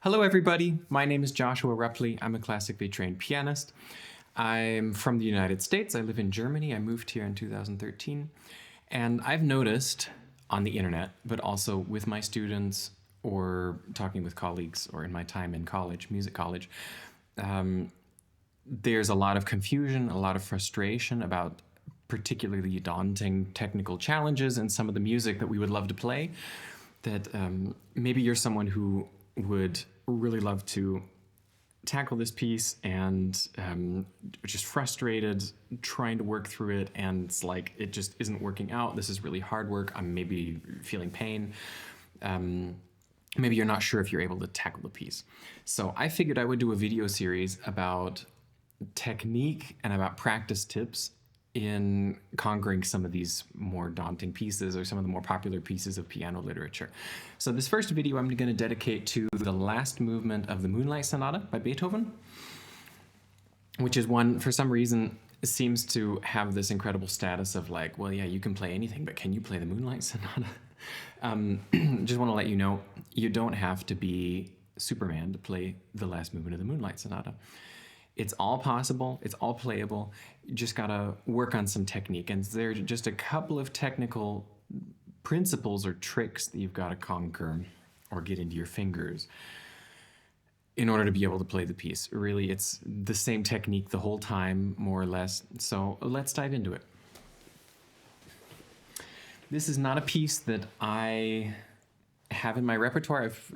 Hello everybody, my name is Joshua Rupley. I'm a classically trained pianist. I'm from the United States. I live in Germany. I moved here in 2013. And I've noticed on the internet, but also with my students or talking with colleagues or in my time in college, music college, there's a lot of confusion, a lot of frustration about particularly daunting technical challenges in some of the music that we would love to play. That maybe you're someone who would really love to tackle this piece and just frustrated trying to work through it, and it's like it just isn't working out. This is really hard work. I'm maybe feeling pain. Maybe you're not sure if you're able to tackle the piece. So I figured I would do a video series about technique and about practice tips in conquering some of these more daunting pieces or some of the more popular pieces of piano literature. So this first video I'm going to dedicate to the last movement of the Moonlight Sonata by Beethoven, which is one, for some reason, seems to have this incredible status of like, well, yeah, you can play anything, but can you play the Moonlight Sonata? Just want to let you know, you don't have to be Superman to play the last movement of the Moonlight Sonata. It's all possible, it's all playable. You just gotta work on some technique. And there are just a couple of technical principles or tricks that you've gotta conquer or get into your fingers in order to be able to play the piece. Really, it's the same technique the whole time, more or less. So let's dive into it. This is not a piece that I have in my repertoire. I've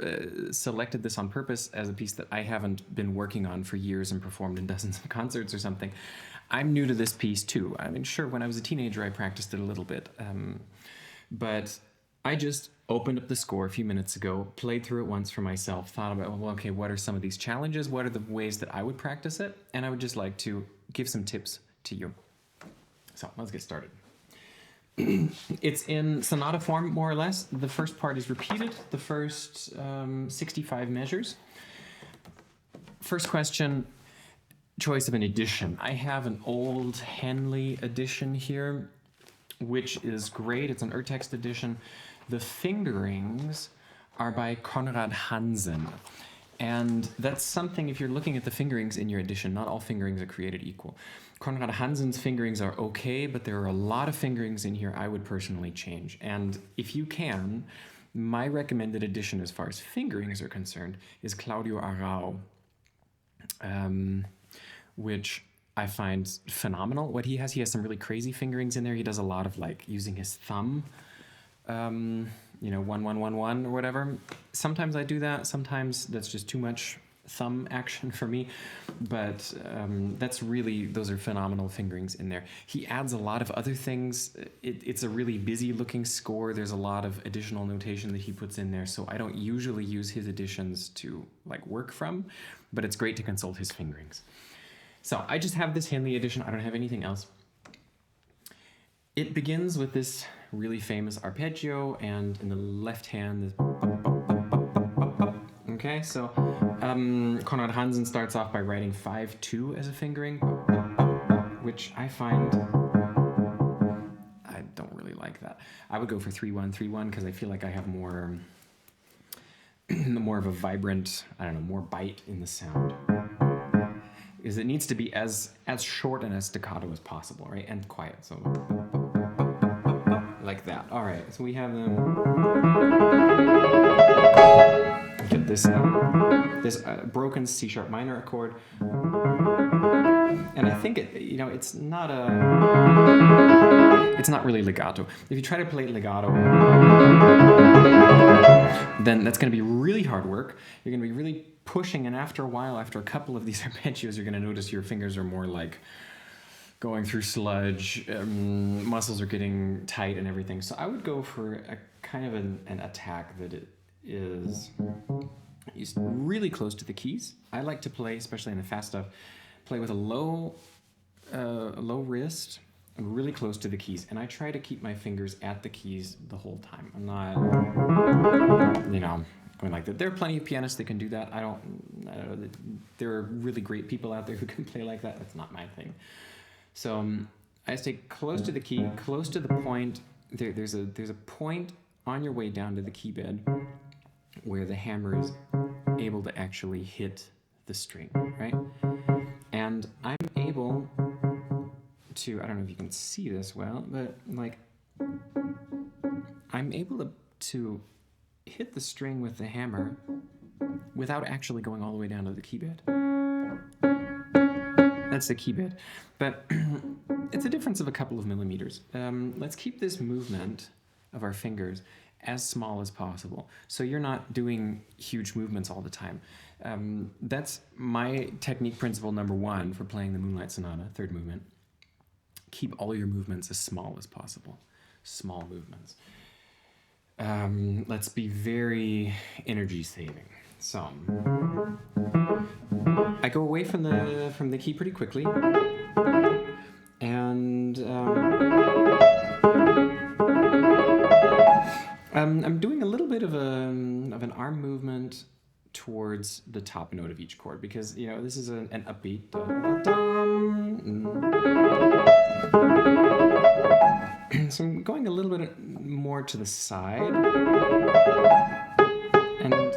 selected this on purpose as a piece that I haven't been working on for years and performed in dozens of concerts or something. I'm new to this piece too. I mean, sure, when I was a teenager, I practiced it a little bit. But I just opened up the score a few minutes ago, played through it once for myself, thought about, well, okay, what are some of these challenges? What are the ways that I would practice it? And I would just like to give some tips to you. So let's get started. It's in sonata form, more or less. The first part is repeated, the first 65 measures. First question, choice of an edition. I have an old Henley edition here, which is great. It's an Urtext edition. The fingerings are by Konrad Hansen. And that's something, if you're looking at the fingerings in your edition, not all fingerings are created equal. Konrad Hansen's fingerings are okay, but there are a lot of fingerings in here I would personally change. And if you can, my recommended edition as far as fingerings are concerned is Claudio Arrau, which I find phenomenal. What he has some really crazy fingerings in there. He does a lot of like using his thumb, 1, 1, 1, 1 or whatever. Sometimes I do that. Sometimes that's just too much thumb action for me, but those are phenomenal fingerings in there. He adds a lot of other things. It's a really busy looking score. There's a lot of additional notation that he puts in there, so I don't usually use his editions to like work from, but it's great to consult his fingerings. So I just have this Henley edition. I don't have anything else. It begins with this really famous arpeggio, and in the left hand is okay, so Konrad Hansen starts off by writing 5-2 as a fingering, which I find I don't really like that. I would go for 3-1, 3-1 because I feel like I have more of a vibrant, more bite in the sound. Because it needs to be as short and as staccato as possible, right? And quiet, so like that. All right, so we have them. Get this broken C-sharp minor accord, and I think it's not really legato. If you try to play legato, then that's going to be really hard work. You're going to be really pushing, and after a while, after a couple of these arpeggios, you're going to notice your fingers are more like going through sludge, muscles are getting tight and everything. So I would go for a kind of an attack that it is really close to the keys. I like to play, especially in the fast stuff, play with a low wrist, really close to the keys. And I try to keep my fingers at the keys the whole time. I'm not, going like that. There are plenty of pianists that can do that. There are really great people out there who can play like that. That's not my thing. So I stay close to the key, close to the point. There's a point on your way down to the key bed where the hammer is able to actually hit the string, right? And I'm able to, I don't know if you can see this well, but like, I'm able to hit the string with the hammer without actually going all the way down to the key bed. That's the key bed. But it's a difference of a couple of millimeters. Let's keep this movement of our fingers as small as possible, so you're not doing huge movements all the time. That's my technique principle number one for playing the Moonlight Sonata, third movement. Keep all your movements as small as possible. Small movements. Let's be very energy saving. So I go away from the key pretty quickly, and I'm doing a little bit of an arm movement towards the top note of each chord, because this is an upbeat. So I'm going a little bit more to the side and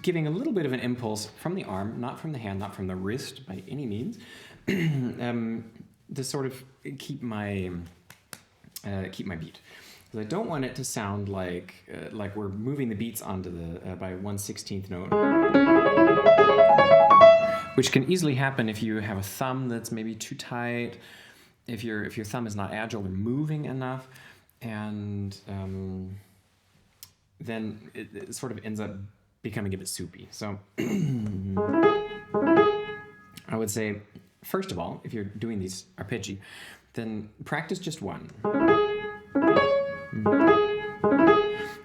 giving a little bit of an impulse from the arm, not from the hand, not from the wrist by any means, to sort of keep my beat. Because I don't want it to sound like we're moving the beats onto the by 1/16th note, which can easily happen if you have a thumb that's maybe too tight, if your thumb is not agile or moving enough, and then it sort of ends up becoming a bit soupy. So I would say, first of all, if you're doing these arpeggi, then practice just one.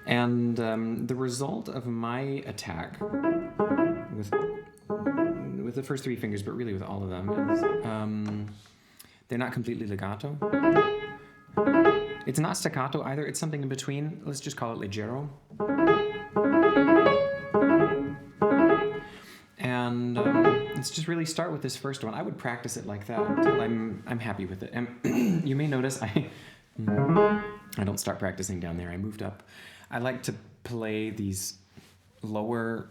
And the result of my attack with the first three fingers, but really with all of them, is they're not completely legato. It's not staccato either. It's something in between. Let's just call it leggero. And let's just really start with this first one. I would practice it like that until I'm happy with it. And you may notice I don't start practicing down there. I moved up. I like to play these lower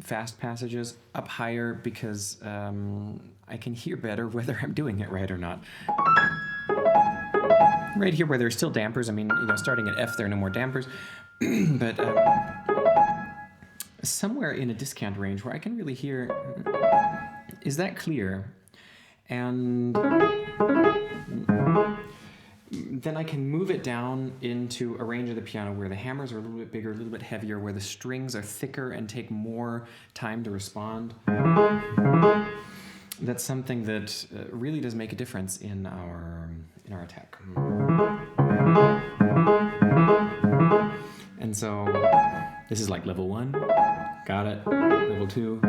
fast passages up higher because I can hear better whether I'm doing it right or not. Right here where there's still dampers, I mean, starting at F, there are no more dampers, but somewhere in a discount range where I can really hear, is that clear? And then I can move it down into a range of the piano where the hammers are a little bit bigger, a little bit heavier, where the strings are thicker and take more time to respond. That's something that really does make a difference in our attack. And so this is like level 1. Got it. Level 2,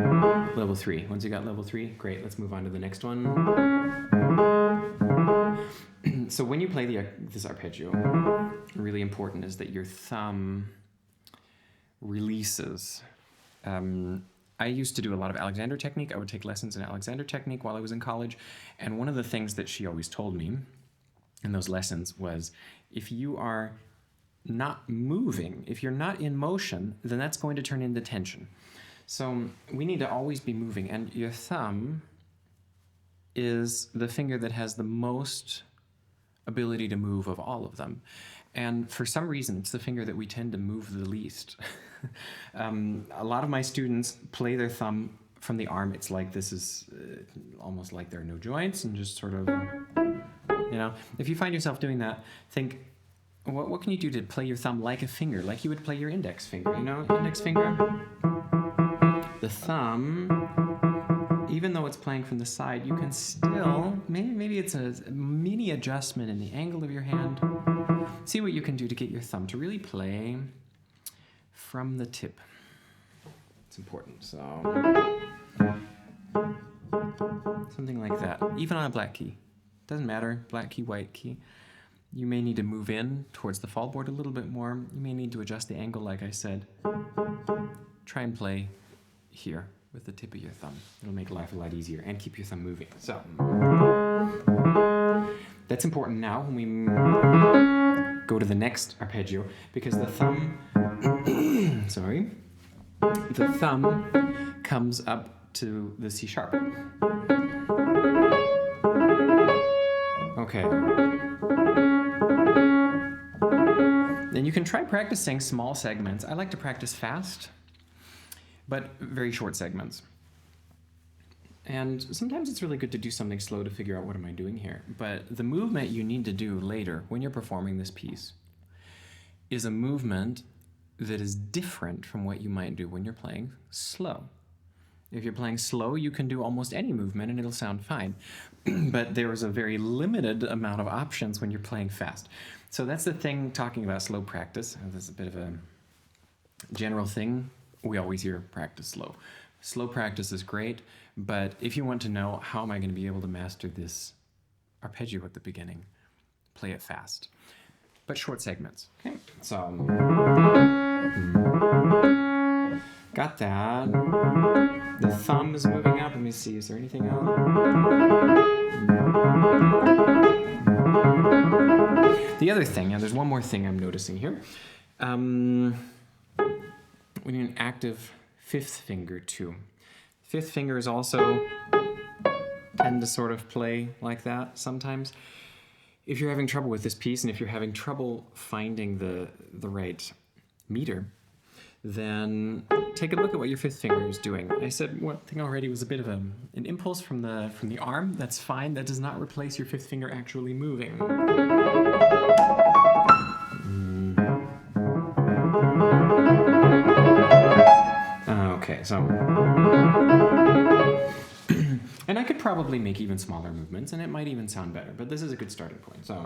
level 3. Once you got level 3, great. Let's move on to the next one. So when you play this arpeggio, really important is that your thumb releases. I used to do a lot of Alexander technique. I would take lessons in Alexander technique while I was in college. And one of the things that she always told me in those lessons was, if you are not moving, if you're not in motion, then that's going to turn into tension. So we need to always be moving. And your thumb is the finger that has the most ability to move of all of them. And for some reason, it's the finger that we tend to move the least. A lot of my students play their thumb from the arm. It's like this is almost like there are no joints, and just sort of, if you find yourself doing that, think, what can you do to play your thumb like a finger, like you would play your index finger, index finger? The thumb, even though it's playing from the side, you can still, maybe it's a mini adjustment in the angle of your hand. See what you can do to get your thumb to really play from the tip. It's important. So something like that, even on a black key. Doesn't matter, black key, white key. You may need to move in towards the fallboard a little bit more. You may need to adjust the angle, like I said. Try and play here with the tip of your thumb. It'll make life a lot easier and keep your thumb moving. So that's important now when we go to the next arpeggio, because the thumb, the thumb comes up to the C sharp. Okay. Then you can try practicing small segments. I like to practice fast, but very short segments. And sometimes it's really good to do something slow to figure out what am I doing here. But the movement you need to do later when you're performing this piece is a movement that is different from what you might do when you're playing slow. If you're playing slow, you can do almost any movement and it'll sound fine. But there is a very limited amount of options when you're playing fast. So that's the thing talking about slow practice. This is a bit of a general thing. We always hear practice slow. Slow practice is great, but if you want to know how am I going to be able to master this arpeggio at the beginning, play it fast. But short segments. Okay, so got that. The thumb is moving up. Let me see, is there anything else? The other thing, and there's one more thing I'm noticing here. We need an active fifth finger too. Fifth fingers also tend to sort of play like that sometimes. If you're having trouble with this piece and if you're having trouble finding the right meter, then take a look at what your fifth finger is doing. I said one thing already was a bit of an impulse from the arm. That's fine. That does not replace your fifth finger actually moving. Okay, so and I could probably make even smaller movements and it might even sound better, but this is a good starting point. So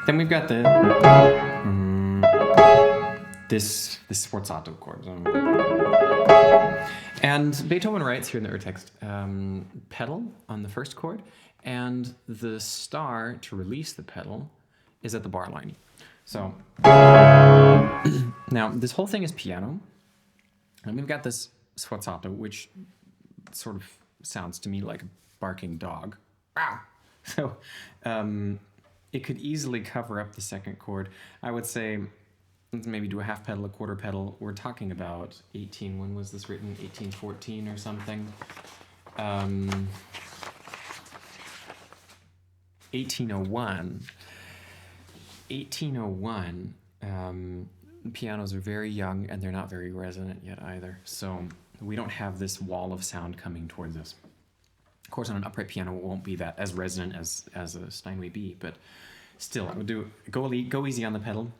then we've got this sforzato chord. And Beethoven writes here in the Urtext, pedal on the first chord, and the star to release the pedal is at the bar line. So now this whole thing is piano, and we've got this sforzato, which sort of sounds to me like a barking dog. So it could easily cover up the second chord. I would say let's maybe do a half pedal, a quarter pedal. We're talking about when was this written? 1814 or something. 1801. 1801, pianos are very young and they're not very resonant yet either. So we don't have this wall of sound coming towards us. Of course, on an upright piano, it won't be that as resonant as a Steinway B, but still, I would do go easy on the pedal.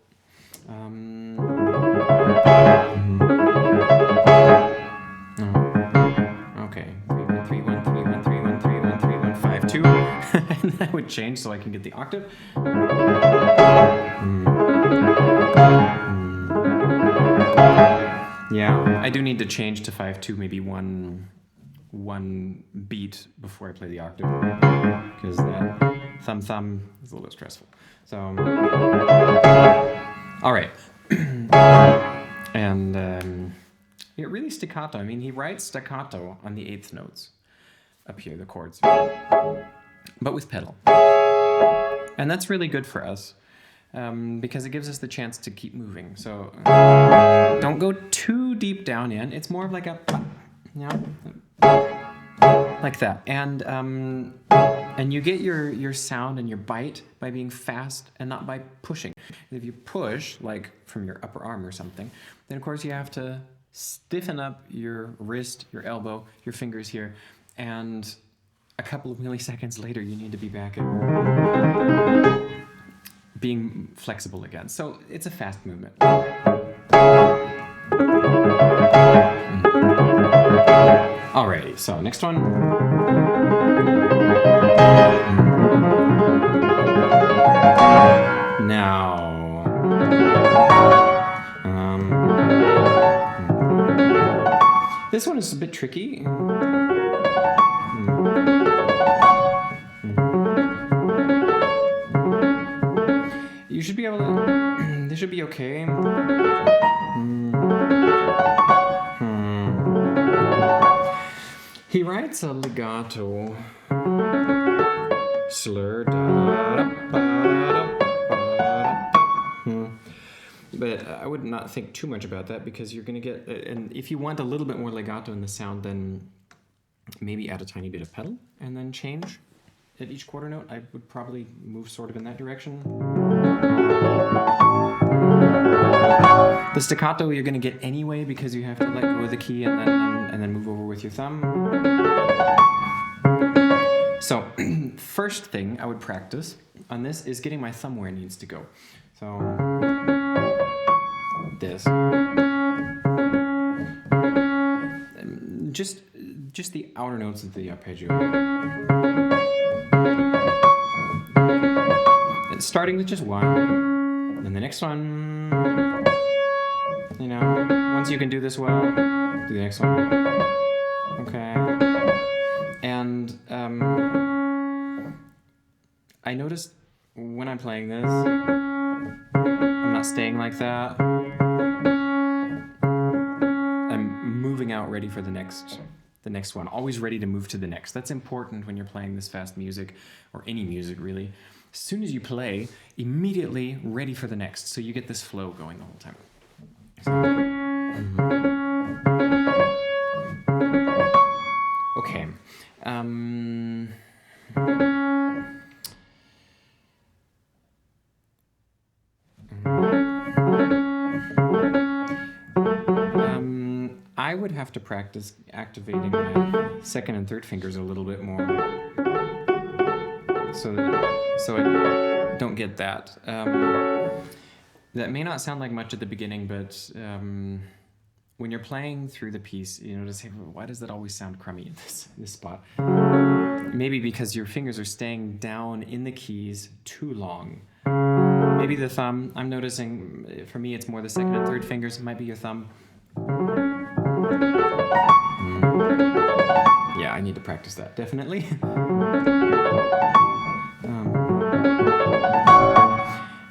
Okay, 3-1, 3-1, 3-1, 3-1, 3-1, 5-2, and that would change so I can get the octave. Yeah, I do need to change to 5-2, maybe one beat before I play the octave, because that thumb is a little bit stressful. So, all right, and yeah, really staccato. I mean, he writes staccato on the eighth notes up here, the chords, but with pedal, and that's really good for us. Because it gives us the chance to keep moving. So don't go too deep down in. It's more of like a, like that. And you get your sound and your bite by being fast and not by pushing. If you push, like from your upper arm or something, then of course you have to stiffen up your wrist, your elbow, your fingers here, and a couple of milliseconds later you need to be back at being flexible again. So it's a fast movement. Alrighty, so next one. Now, this one is a bit tricky. You should be able to, this should be okay. He writes a legato slur, but I would not think too much about that, because you're going to get, and if you want a little bit more legato in the sound, then maybe add a tiny bit of pedal and then change at each quarter note. I would probably move sort of in that direction. The staccato you're going to get anyway, because you have to let go of the key and then move over with your thumb. So first thing I would practice on this is getting my thumb where it needs to go. So this. Just the outer notes of the arpeggio. And starting with just one, then the next one. You know, once you can do this well, do the next one. Okay. And I noticed when I'm playing this, I'm not staying like that. I'm moving out ready for the next one. Always ready to move to the next. That's important when you're playing this fast music, or any music really. As soon as you play, immediately ready for the next. So you get this flow going the whole time. Okay. I would have to practice activating my second and third fingers a little bit more, so I don't get that. That may not sound like much at the beginning, but when you're playing through the piece, you know, to say, why does that always sound crummy in this spot? Maybe because your fingers are staying down in the keys too long. Maybe the thumb. I'm noticing, for me, it's more the second and third fingers. It might be your thumb. Yeah, I need to practice that, definitely.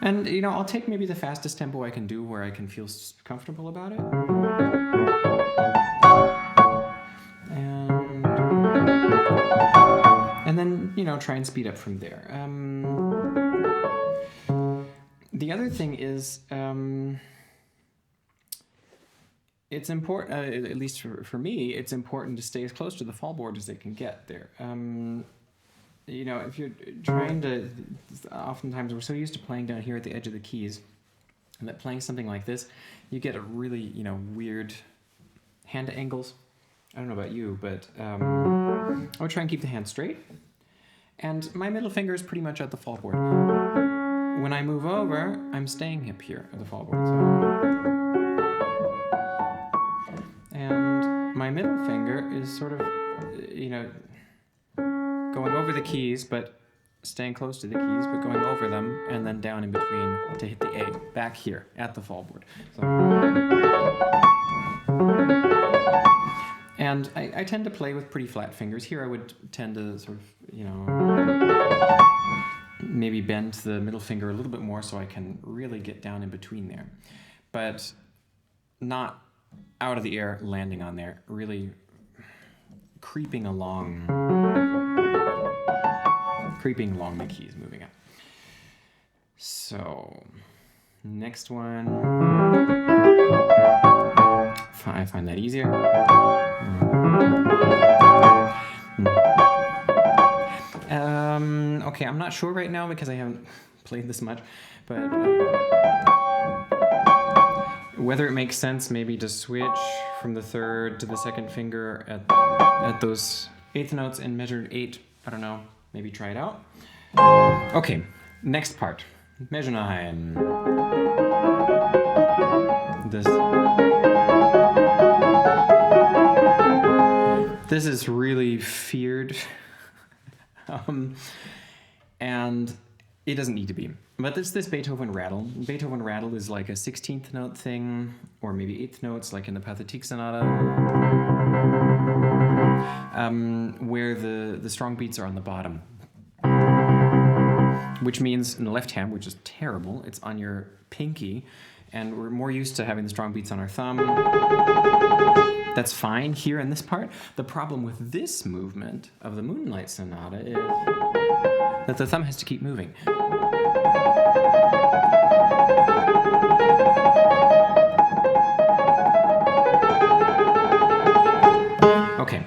And, you know, I'll take maybe the fastest tempo I can do where I can feel comfortable about it. And then, you know, try and speed up from there. The other thing is, it's important, at least for me, it's important to stay as close to the fallboard as they can get there. You know, if you're trying to, oftentimes we're so used to playing down here at the edge of the keys, and that playing something like this, you get a really, you know, weird hand angles. I don't know about you, but I would try and keep the hand straight. And my middle finger is pretty much at the fallboard. When I move over, I'm staying up here at the fallboard. And my middle finger is sort of, you know, going over the keys, but staying close to the keys, but going over them, and then down in between to hit the A, back here at the fallboard. So, and I tend to play with pretty flat fingers. Here I would tend to sort of, you know, maybe bend the middle finger a little bit more so I can really get down in between there. But not out of the air, landing on there, really creeping along the keys, moving up. So, next one. I find that easier. Okay, I'm not sure right now because I haven't played this much, but whether it makes sense maybe to switch from the third to the second finger at those eighth notes in measured 8. I don't know. Maybe try it out. Okay, next part. Measure 9. This is really feared. And it doesn't need to be. But this Beethoven rattle. Beethoven rattle is like a 16th note thing, or maybe 8th notes, like in the Pathetique Sonata, where the strong beats are on the bottom. Which means in the left hand, which is terrible, it's on your pinky, and we're more used to having the strong beats on our thumb. That's fine here in this part. The problem with this movement of the Moonlight Sonata is that the thumb has to keep moving.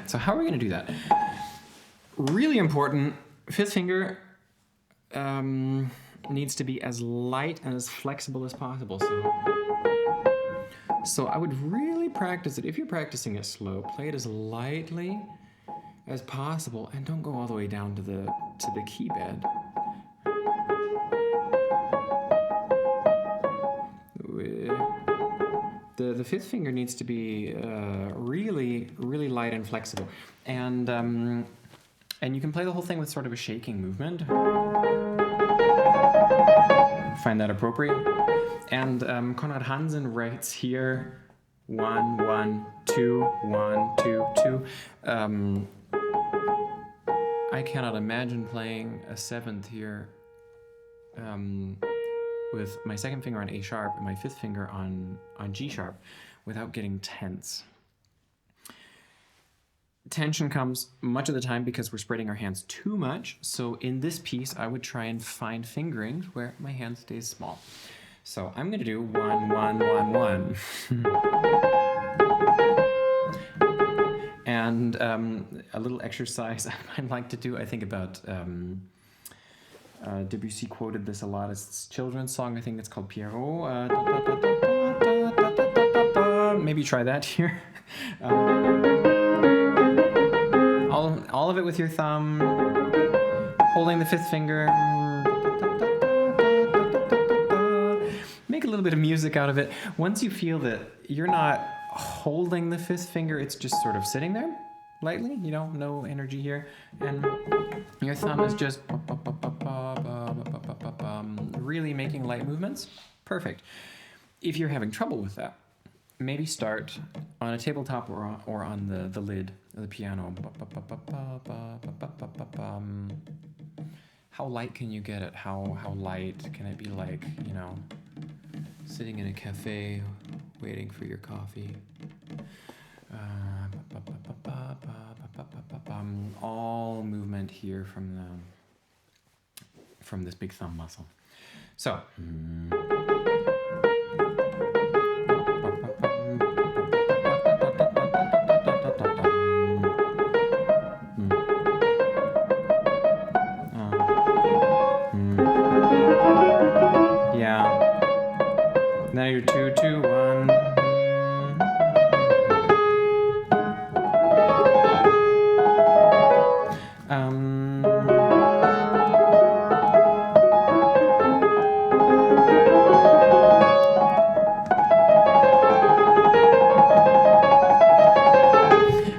So how are we going to do that? Really important, fifth finger needs to be as light and as flexible as possible. So I would really practice it. If you're practicing it slow, play it as lightly as possible, and don't go all the way down to the key bed. The fifth finger needs to be really, really light and flexible, and you can play the whole thing with sort of a shaking movement. Find that appropriate. And Konrad Hansen writes here 1, 1, 2, 1, 2, 2. I cannot imagine playing a seventh here with my second finger on A sharp and my fifth finger on G sharp without getting tense. Tension comes much of the time because we're spreading our hands too much. So in this piece, I would try and find fingerings where my hand stays small. So I'm going to do 1, 1, 1, 1. And a little exercise I'd like to do, I think about Debussy quoted this a lot. It's a children's song. I think it's called Pierrot. Maybe try that here. All of it with your thumb, holding the fifth finger. Make a little bit of music out of it. Once you feel that you're not holding the fifth finger, it's just sort of sitting there lightly, you know, no energy here. And your thumb is just really making light movements. Perfect. If you're having trouble with that, maybe start on a tabletop or on the lid of the piano. How light can you get it? How light can it be, like, you know, sitting in a cafe waiting for your coffee? All movement here from this big thumb muscle. So. Now you're 2, 2, 1.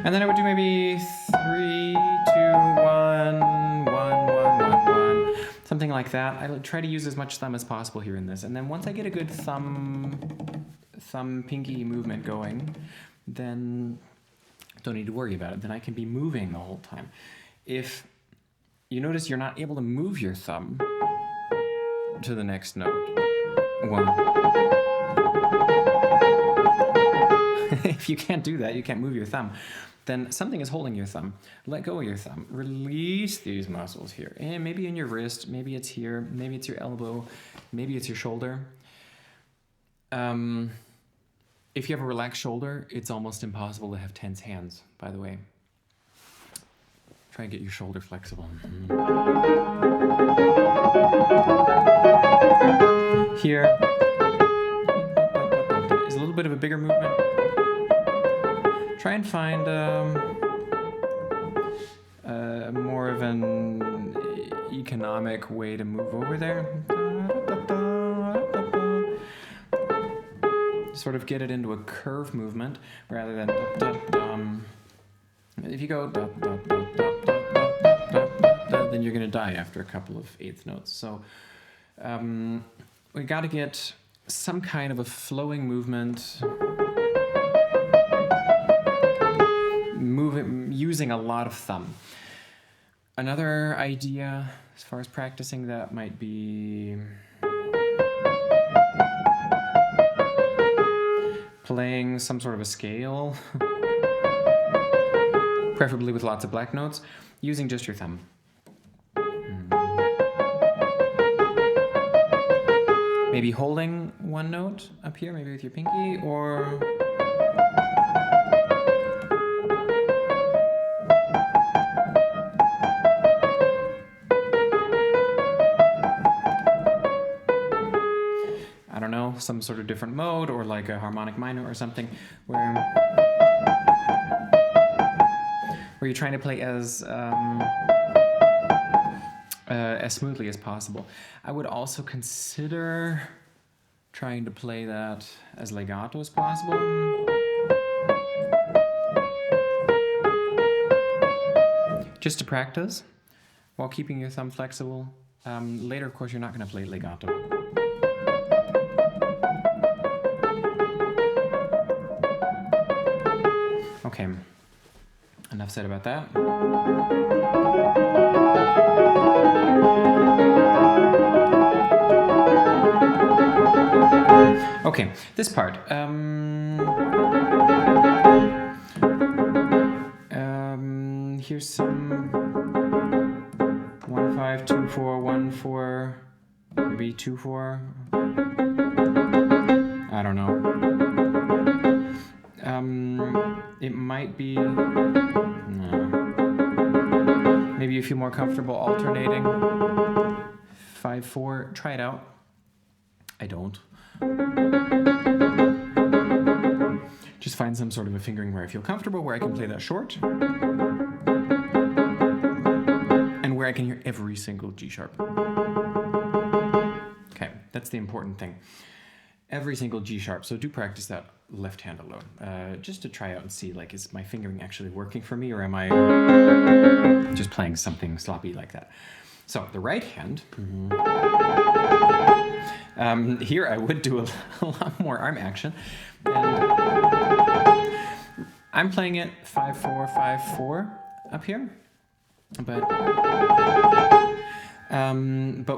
And then I would do maybe 3, 2, 1, 1, 1, 1, 1. Something like that. I try to use as much thumb as possible here in this. And then once I get a good thumb-pinky movement going, then don't need to worry about it. Then I can be moving the whole time. If you notice you're not able to move your thumb to the next note, 1. If you can't do that, you can't move your thumb, then something is holding your thumb. Let go of your thumb. Release these muscles here. And maybe in your wrist, maybe it's here, maybe it's your elbow, maybe it's your shoulder. If you have a relaxed shoulder, it's almost impossible to have tense hands, by the way. Try and get your shoulder flexible. Here is a little bit of a bigger movement. Try and find more of an economic way to move over there. Sort of get it into a curve movement rather than if you go then you're going to die after a couple of eighth notes. So we got to get some kind of a flowing movement, using a lot of thumb. Another idea as far as practicing that might be playing some sort of a scale, preferably with lots of black notes, using just your thumb. Maybe holding one note up here, maybe with your pinky, or some sort of different mode, or like a harmonic minor or something, where you're trying to play as smoothly as possible. I would also consider trying to play that as legato as possible. Just to practice, while keeping your thumb flexible. Later, of course, you're not going to play legato. Okay, enough said about that. Okay, this part. Here's some 1 5 2 4 1 4, maybe 2 4. I don't know. It might be. No. Maybe you feel more comfortable alternating. 5 4. Try it out. I don't. Just find some sort of a fingering where I feel comfortable, where I can play that short, and where I can hear every single G sharp. Okay, that's the important thing. Every single G sharp. So do practice that left hand alone, just to try out and see, like, is my fingering actually working for me, or am I just playing something sloppy like that? So the right hand. Here I would do a lot more arm action. And I'm playing it 5 4 5 4 up here, but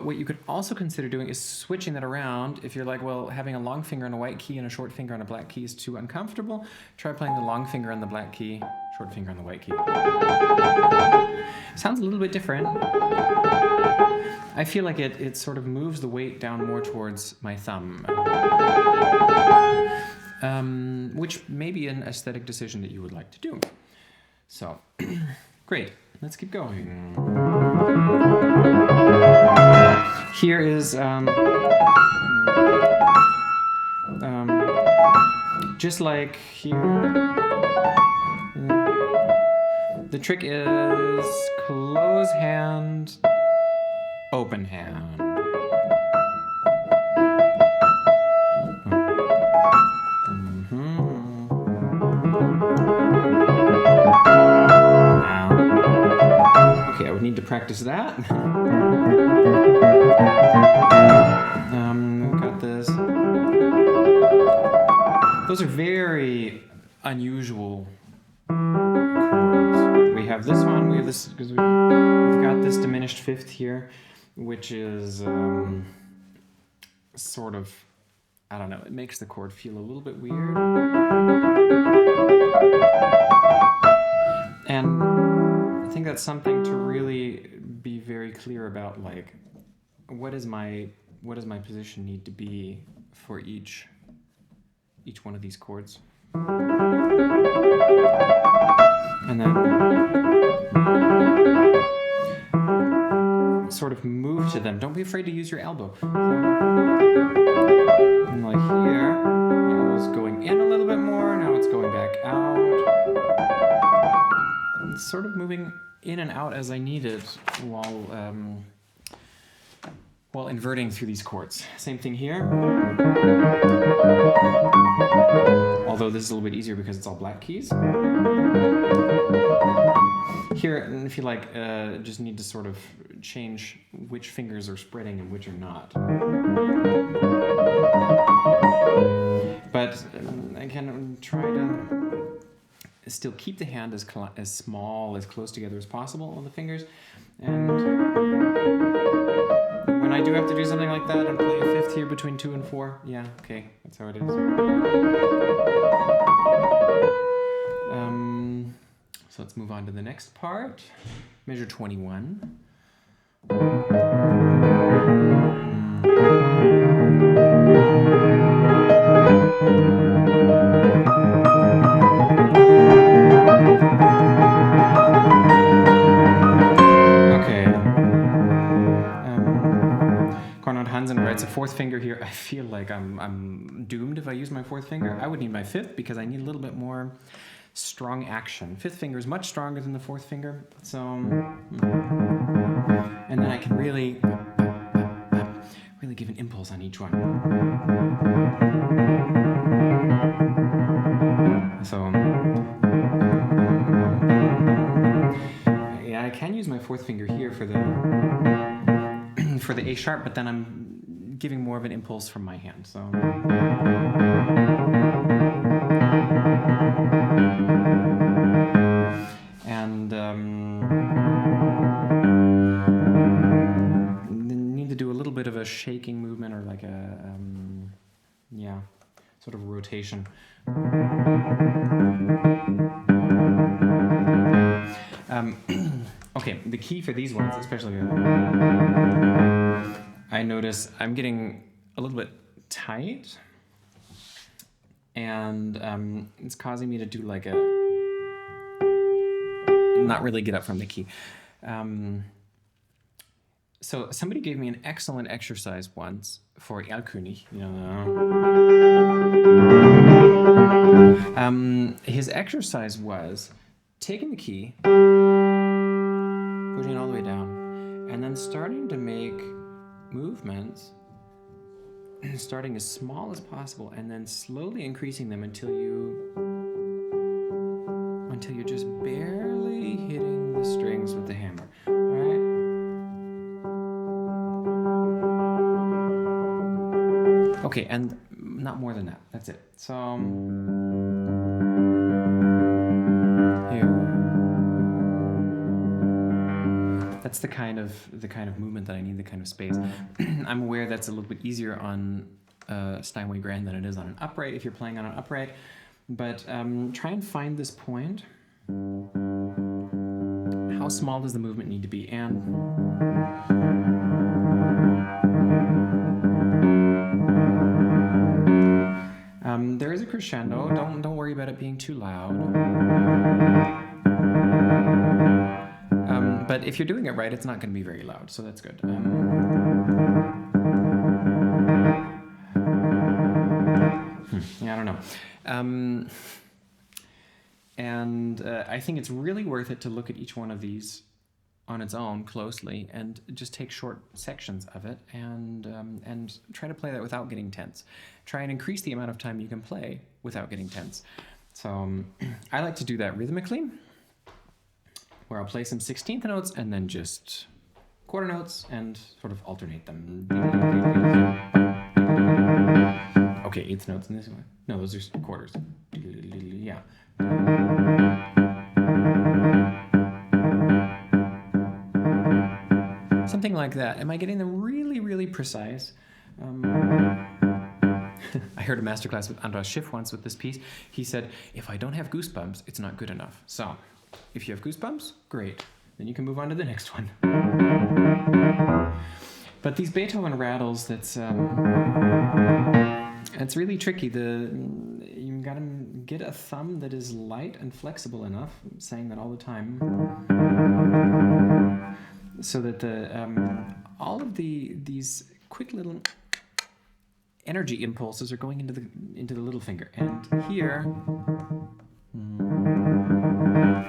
what you could also consider doing is switching that around. If you're like, well, having a long finger on a white key and a short finger on a black key is too uncomfortable, try playing the long finger on the black key, short finger on the white key. Sounds a little bit different. I feel like it sort of moves the weight down more towards my thumb, which may be an aesthetic decision that you would like to do. So, great. Let's keep going. Here is just like here. The trick is close hand, open hand. Okay, I would need to practice that. Got this. Those are very unusual chords. We have this one, we have this, because we've got this diminished fifth here, which is sort of, I don't know, it makes the chord feel a little bit weird. And I think that's something to really be very clear about, like, what does my position need to be for each one of these chords? And then sort of move to them. Don't be afraid to use your elbow. And like here, the elbow's going in a little bit more, now it's going back out. It's sort of moving in and out as I need it while inverting through these chords. Same thing here. Although this is a little bit easier because it's all black keys. Here, if you like, just need to sort of change which fingers are spreading and which are not. But again, try to still keep the hand as small, as close together as possible on the fingers. And when I do have to do something like that and play a fifth here between 2 and 4, yeah, okay, that's how it is. So let's move on to the next part. Measure 21. Hansen writes a fourth finger here. I feel like like I'm doomed if I use my fourth finger. I would need my fifth because I need a little bit more strong action. Fifth finger is much stronger than the fourth finger, so and then I can really give an impulse on each one. So yeah, I can use my fourth finger here for the A sharp, but then I'm giving more of an impulse from my hand. So and need to do a little bit of a shaking movement or like a yeah, sort of rotation. Okay, the key for these ones, especially, I notice I'm getting a little bit tight, and it's causing me to do like a, not really get up from the key. So somebody gave me an excellent exercise once for Erlkönig. His exercise was taking the key, pushing it all the way down, and then starting to make movements, starting as small as possible, and then slowly increasing them until you're just barely hitting the strings with the hammer. All right? Okay, and not more than that. That's it. So here. That's the kind of movement that I need, the kind of space. I'm aware that's a little bit easier on Steinway Grand than it is on an upright if you're playing on an upright, but try and find this point. How small does the movement need to be? And there is a crescendo. Don't worry about it being too loud. But if you're doing it right, it's not going to be very loud, so that's good. Yeah, I don't know. I think it's really worth it to look at each one of these on its own closely and just take short sections of it and try to play that without getting tense. Try and increase the amount of time you can play without getting tense. So I like to do that rhythmically, where I'll play some 16th notes and then just quarter notes and sort of alternate them. Okay, eighth notes in this one. No, those are quarters. Yeah. Something like that. Am I getting them really, really precise? I heard a masterclass with Andras Schiff once with this piece. He said, if I don't have goosebumps, it's not good enough. So, if you have goosebumps, great. Then you can move on to the next one. But these Beethoven rattles, it's really tricky. You gotta get a thumb that is light and flexible enough, I'm saying that all the time, so that all of these quick little energy impulses are going into the little finger. And here,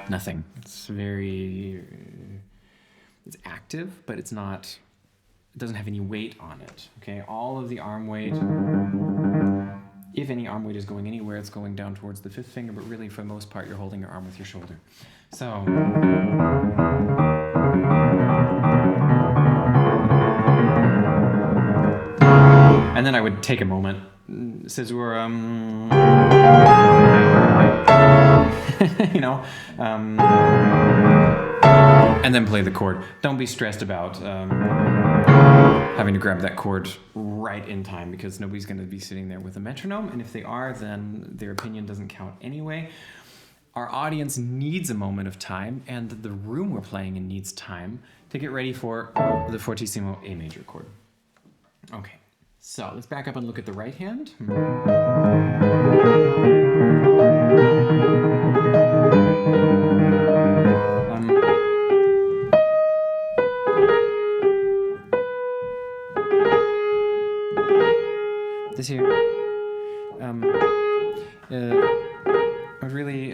nothing. It's active, but it doesn't have any weight on it. Okay, all of the arm weight, if any arm weight is going anywhere, it's going down towards the fifth finger, but really for the most part, you're holding your arm with your shoulder. So, and then I would take a moment, caesur, and then play the chord. Don't be stressed about having to grab that chord right in time, because nobody's going to be sitting there with a metronome, and if they are, then their opinion doesn't count anyway. Our audience needs a moment of time, and the room we're playing in needs time to get ready for the fortissimo A major chord. Okay, so let's back up and look at the right hand. This was really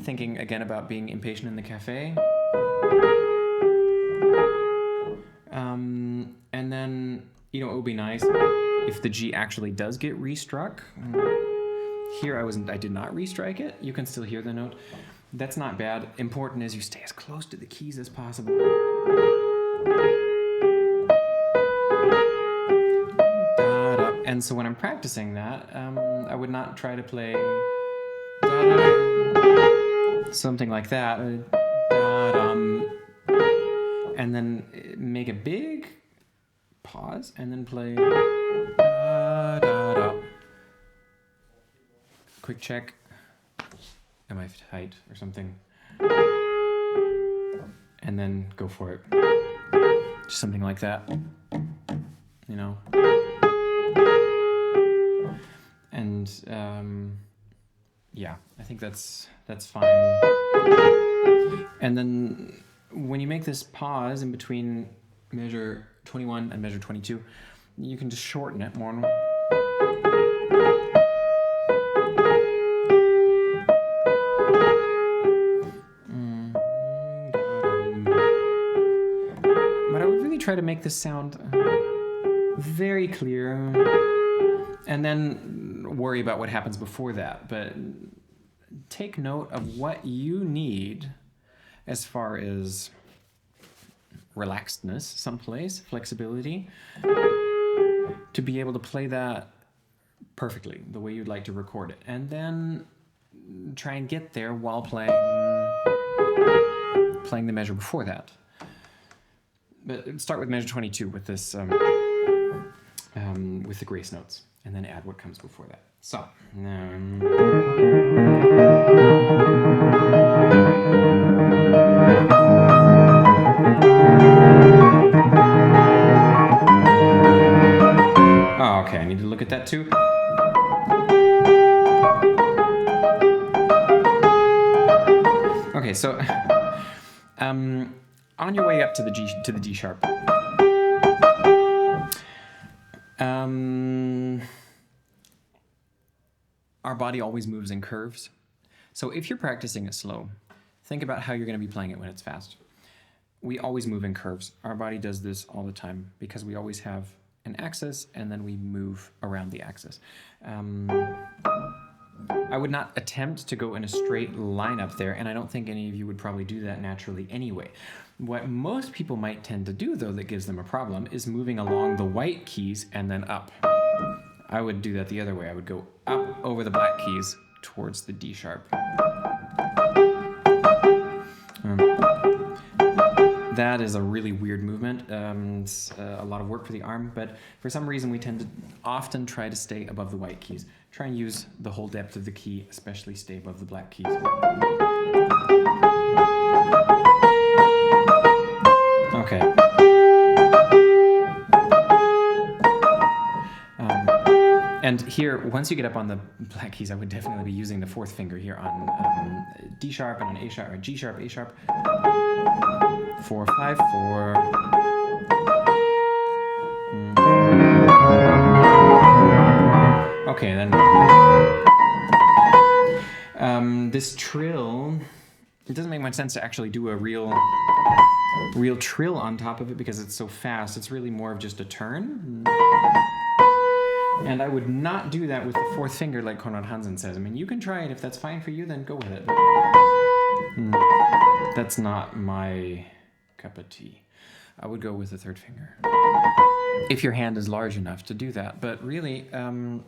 thinking again about being impatient in the cafe. And then, you know, it would be nice if the G actually does get restruck. Here I did not restrike it. You can still hear the note. That's not bad. Important is you stay as close to the keys as possible. And so when I'm practicing that, I would not try to play something like that. And then make a big pause and then play quick check. Am I tight or something? And then go for it. Just something like that, you know? And yeah, I think that's fine. And then when you make this pause in between measure 21 and measure 22, you can just shorten it more. But I would really try to make this sound very clear, and then worry about what happens before that. But take note of what you need as far as relaxedness someplace, flexibility, to be able to play that perfectly, the way you'd like to record it. And then try and get there while playing the measure before that. But start with measure 22 with this, with the grace notes, and then add what comes before that. So, oh, okay, I need to look at that too. Okay, so on your way up to the D sharp, our body always moves in curves. So if you're practicing it slow, think about how you're going to be playing it when it's fast. We always move in curves. Our body does this all the time because we always have an axis and then we move around the axis. I would not attempt to go in a straight line up there, and I don't think any of you would probably do that naturally anyway. What most people might tend to do, though, that gives them a problem is moving along the white keys and then up. I would do that the other way. I would go up over the black keys towards the D sharp. That is a really weird movement. It's a lot of work for the arm, but for some reason we tend to often try to stay above the white keys. Try and use the whole depth of the key, especially stay above the black keys. Okay. And here, once you get up on the black keys, I would definitely be using the fourth finger here on D sharp and on A sharp, or G sharp, A sharp. 4, 5, 4. Okay, then this trill, it doesn't make much sense to actually do a real trill on top of it because it's so fast. It's really more of just a turn. And I would not do that with the fourth finger like Konrad Hansen says. I mean, you can try it. If that's fine for you, then go with it. That's not my cup of tea. I would go with the third finger. If your hand is large enough to do that. But really, I mean,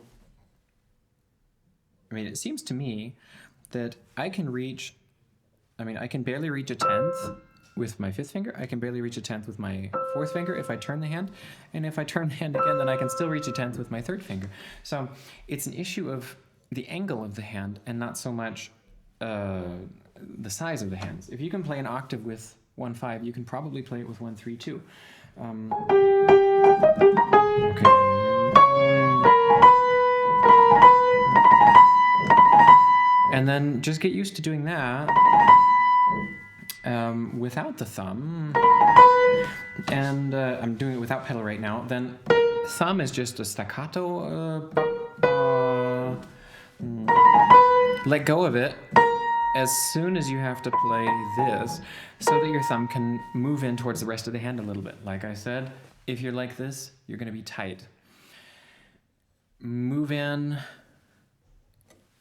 it seems to me that I can barely reach a 10th with my fifth finger. I can barely reach a 10th with my fourth finger if I turn the hand. And if I turn the hand again, then I can still reach a 10th with my third finger. So it's an issue of the angle of the hand and not so much the size of the hands. If you can play an octave with 1/5, you can probably play it with 1/3 too. Okay. And then just get used to doing that without the thumb. And I'm doing it without pedal right now. Then thumb is just a staccato. let go of it as soon as you have to play this, so that your thumb can move in towards the rest of the hand a little bit. Like I said, if you're like this, you're going to be tight. Move in,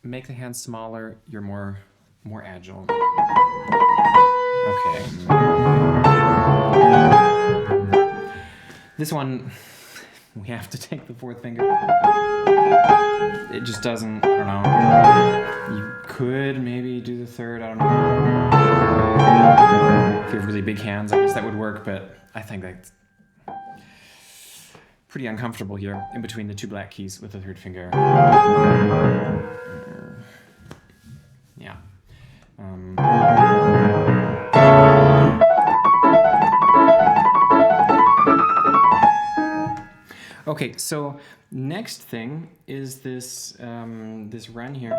make the hand smaller, you're more agile. Okay. This one, we have to take the fourth finger. It just doesn't, I don't know. You could maybe do the third, I don't know. If you have really big hands, I guess that would work, but I think that's pretty uncomfortable here in between the two black keys with the third finger. Yeah. Okay, so next thing is this this run here.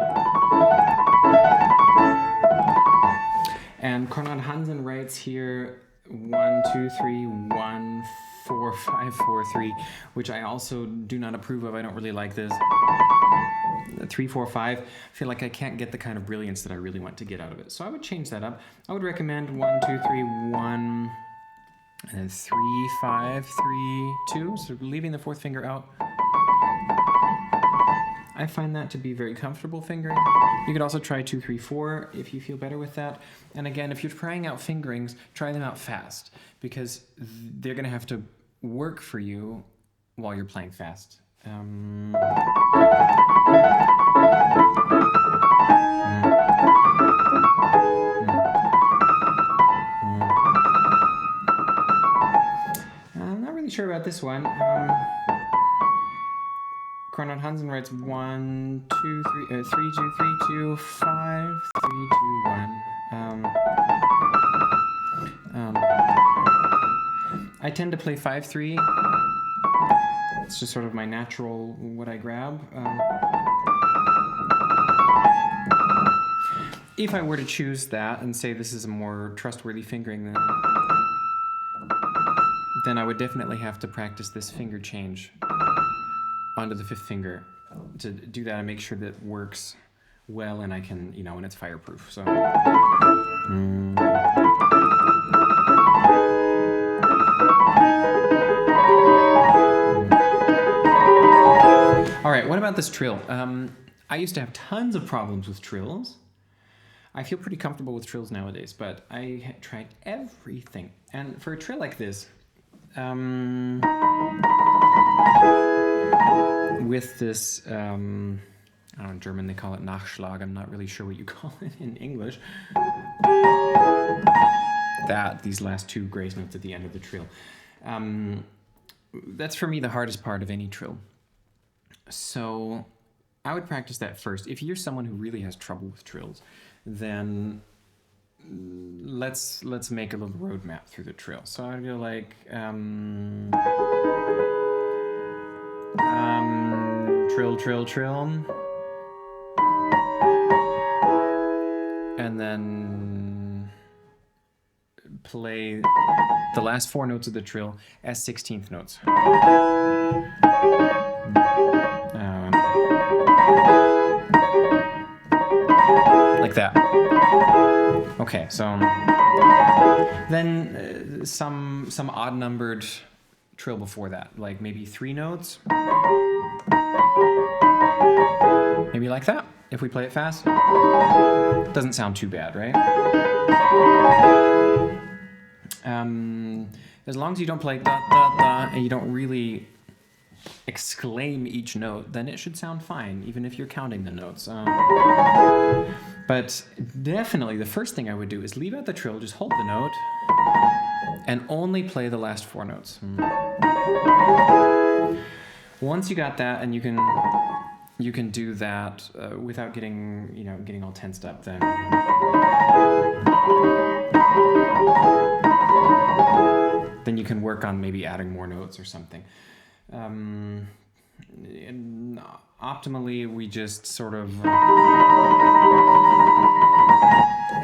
And Conrad Hansen writes here 1, 2, 3, 1, 4, 5, 4, 3, which I also do not approve of. I don't really like this. 3, 4, 5. I feel like I can't get the kind of brilliance that I really want to get out of it. So I would change that up. I would recommend 1, 2, 3, 1, and then 3, 5, 3, 2. So leaving the fourth finger out. I find that to be very comfortable fingering. You could also try 2, 3, 4 if you feel better with that. And again, if you're trying out fingerings, try them out fast, because they're going to have to work for you while you're playing fast. I'm not really sure about this one. Conrad Hansen writes 1, 2, 3, 3, 2, 3, 2, 5, 3, 2, 1. I tend to play 5, 3. It's just sort of my natural, what I grab. If I were to choose that and say this is a more trustworthy fingering, then I would definitely have to practice this finger change onto the fifth finger to do that and make sure that it works well, and I can, you know, and it's fireproof. So. All right, what about this trill? I used to have tons of problems with trills. I feel pretty comfortable with trills nowadays, but I tried everything. And for a trill like this, with this, I don't know, in German they call it Nachschlag. I'm not really sure what you call it in English. These last two grace notes at the end of the trill. That's for me the hardest part of any trill. So I would practice that first. If you're someone who really has trouble with trills, then let's make a little roadmap through the trill. So I'd go like trill, trill, trill, and then play the last 4 notes of the trill as 16th notes. Like that. Okay, so then some odd numbered trill before that, like maybe 3 notes. Maybe like that, if we play it fast. Doesn't sound too bad, right? As long as you don't play da, da, da, and you don't really exclaim each note, then it should sound fine, even if you're counting the notes. But definitely the first thing I would do is leave out the trill, just hold the note, and only play the last 4 notes. Once you got that, and you can do that without getting all tensed up, then you can work on maybe adding more notes or something. And optimally, we just sort of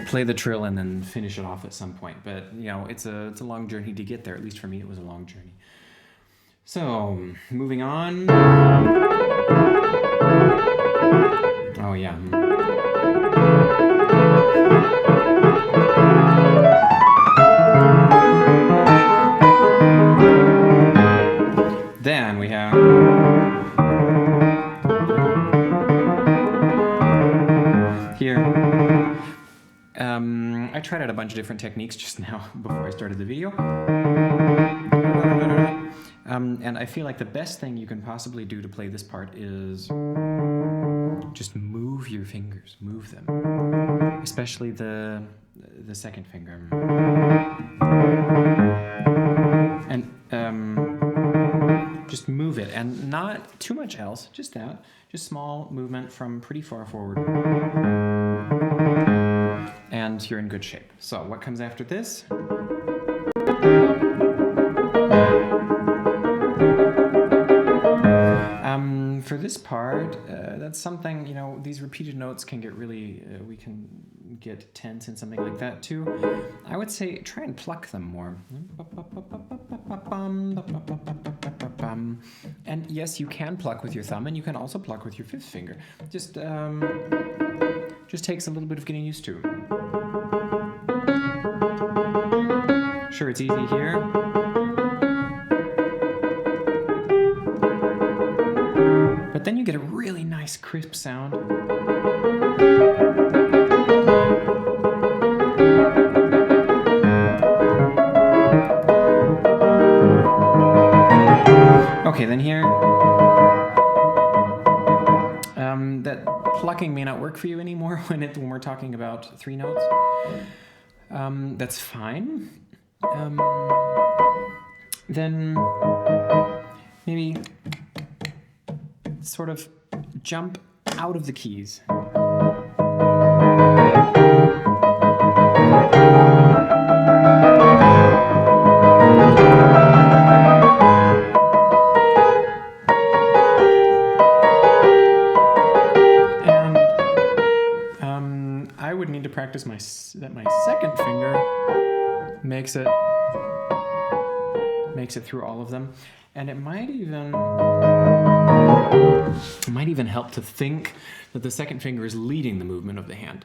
play the trill and then finish it off at some point. But it's a long journey to get there. At least for me, it was a long journey. So moving on. Oh yeah. tried out a bunch of different techniques just now before I started the video. And I feel like the best thing you can possibly do to play this part is just move your fingers, move them, especially the second finger. And just move it, and not too much else, just that. Just small movement from pretty far forward. And you're in good shape. So what comes after this? For this part, that's something, these repeated notes can get really, we can get tense and something like that too. I would say try and pluck them more. And yes, you can pluck with your thumb, and you can also pluck with your fifth finger. Just takes a little bit of getting used to. Sure, it's easy here. But then you get a really nice crisp sound. Okay, then here, that plucking may not work for you anymore when we're talking about three notes. That's fine. Then maybe sort of jump out of the keys. And I would need to practice that my second finger makes it through all of them. And it might even help to think that the second finger is leading the movement of the hand.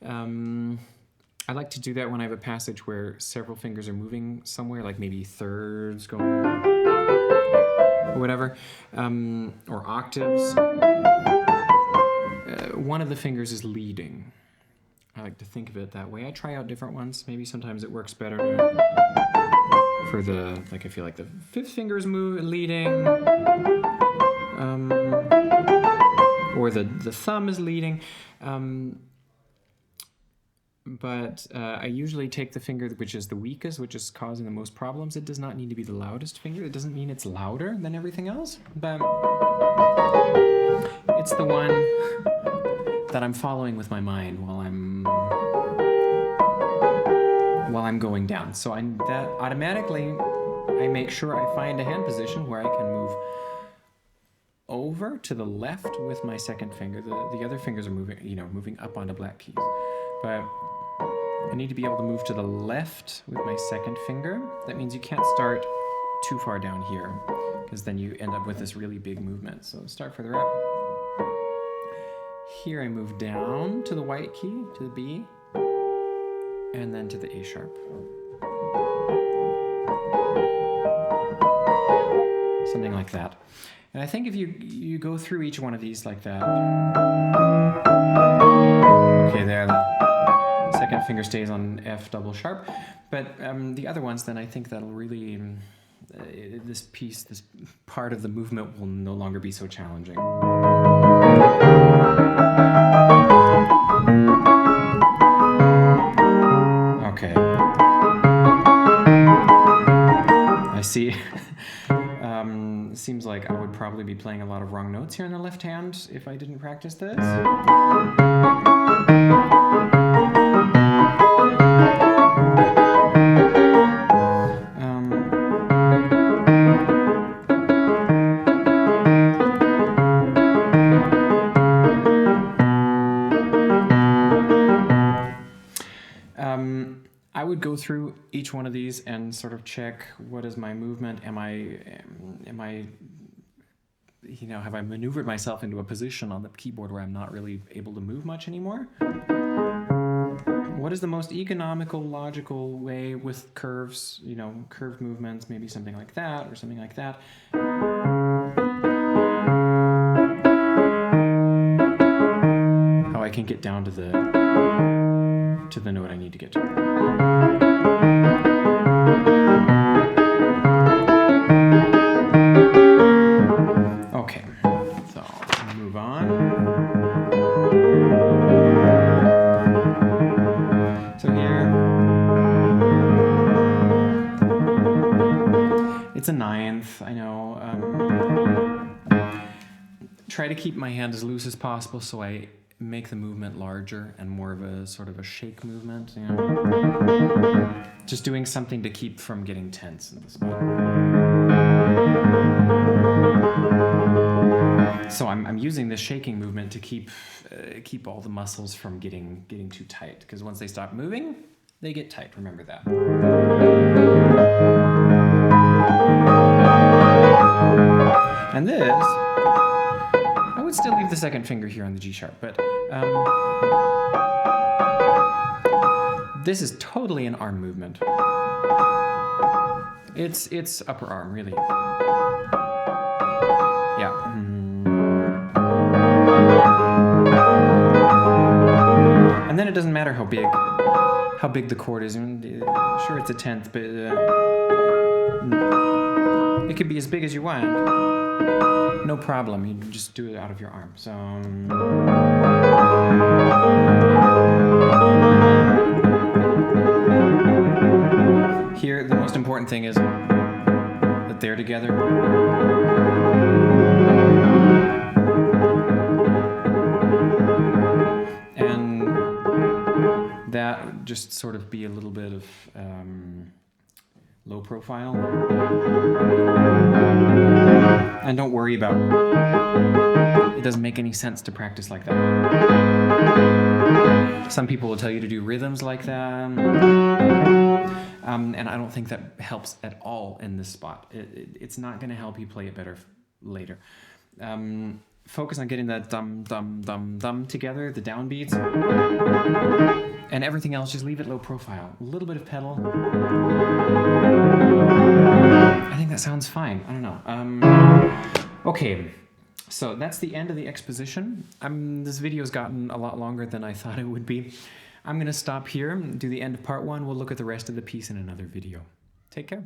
I like to do that when I have a passage where several fingers are moving somewhere, like maybe thirds going, or whatever, or octaves. One of the fingers is leading. I like to think of it that way. I try out different ones. Maybe sometimes it works better for I feel like the fifth finger is leading, or the thumb is leading. But I usually take the finger which is the weakest, which is causing the most problems. It does not need to be the loudest finger. It doesn't mean it's louder than everything else, but it's the one that I'm following with my mind while I'm going down. So that automatically I make sure I find a hand position where I can move over to the left with my second finger. The other fingers are moving up onto black keys. But I need to be able to move to the left with my second finger. That means you can't start too far down here, because then you end up with this really big movement. So start further up. Here I move down to the white key, to the B, and then to the A sharp. Something like that. And I think if you go through each one of these like that, okay, there, the second finger stays on F double sharp, but the other ones, then I think that'll really, this part of the movement will no longer be so challenging. Okay. I see. Seems like I would probably be playing a lot of wrong notes here in the left hand if I didn't practice this. I would go through each one of these and sort of check, what is my movement? Am I, have I maneuvered myself into a position on the keyboard where I'm not really able to move much anymore? What is the most economical, logical way with curves, curved movements, maybe something like that or something like that. How I can get down to to the note I need to get to. Okay, so move on. So here, it's a ninth, I know. Try to keep my hand as loose as possible so I make the movement larger and more of a sort of a shake movement, you know? Just doing something to keep from getting tense in the spot. So I'm using this shaking movement to keep all the muscles from getting too tight, because once they stop moving, they get tight. Remember that. And this, I would still leave the second finger here on the G sharp, but this is totally an arm movement. It's upper arm, really. Yeah. And then it doesn't matter how big the chord is. Sure, it's a tenth, but it could be as big as you want. No problem. You just do it out of your arm. So. Here, the most important thing is that they're together. And that just sort of be a little bit of low profile. And don't worry about it. It doesn't make any sense to practice like that. Some people will tell you to do rhythms like that. And I don't think that helps at all in this spot. It's not going to help you play it better later. Focus on getting that dum, dum, dum, dum together, the downbeats. And everything else, just leave it low profile. A little bit of pedal. I think that sounds fine. I don't know. Okay, so that's the end of the exposition. This video's gotten a lot longer than I thought it would be. I'm going to stop here, do the end of part 1. We'll look at the rest of the piece in another video. Take care.